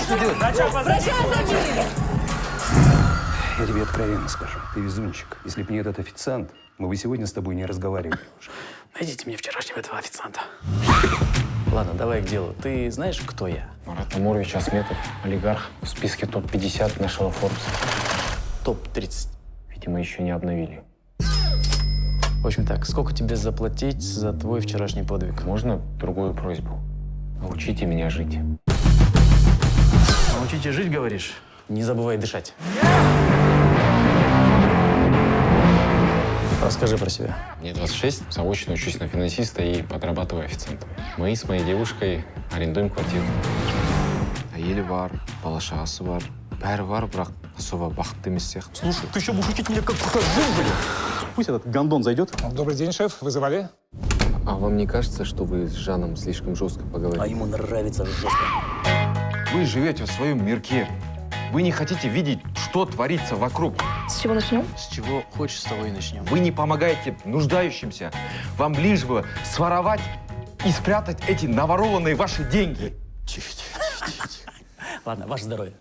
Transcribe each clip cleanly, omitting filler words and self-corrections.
что делать? Врача зови! Я тебе откровенно скажу, ты везунчик. Если бы не этот официант, мы бы сегодня с тобой не разговаривали уже. Найдите мне вчерашнего этого официанта. Ладно, давай к делу. Ты знаешь, кто я? Марат Амурович Асметов, олигарх в списке топ-50 нашего Forbes. Топ-30. Видимо, еще не обновили. В общем так, сколько тебе заплатить за твой вчерашний подвиг? Можно другую просьбу? Научите меня жить. Научите жить, говоришь? Не забывай дышать. Расскажи про себя. Мне 26, заочно учусь на финансиста и подрабатываю официантом. Мы с моей девушкой арендуем квартиру. Әйелі бар, балашасы бар. Бәрі бар, бірақ особо бақытты емес сияқты. Слушай, ты еще будешь учить меня, как жить, блин? Пусть этот гондон зайдет. Добрый день, шеф. Вызывали? А вам не кажется, что вы с Жаном слишком жестко А поговорили? ему нравится жестко. Вы живете в своем мирке. Вы не хотите видеть, что творится вокруг. С чего начнем? С чего хочешь, с того и начнем. Вы не помогаете нуждающимся. Вам лишь бы своровать и спрятать эти наворованные ваши деньги. Тихо. Ладно, ваше здоровье.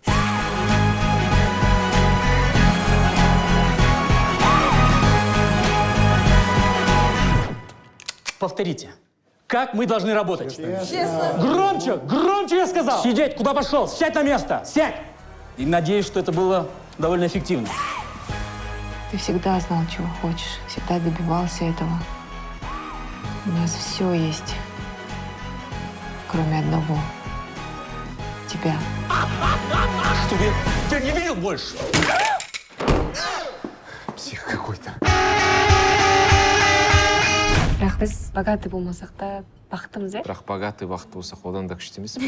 Повторите. Как мы должны работать? Честно. Громче я сказал. Сидеть, куда пошел? Сядь на место. Сядь. И надеюсь, что это было довольно эффективно. Ты всегда знал, чего хочешь, всегда добивался этого. У нас все есть, кроме одного. Тебя. Чтобы я тебя не видел больше. Псих какой-то. Бірақ біз богатый болмасақ та бақыттымыз, иә? Бірақ богатый бақытты болсақ, одан да күшті емес пе?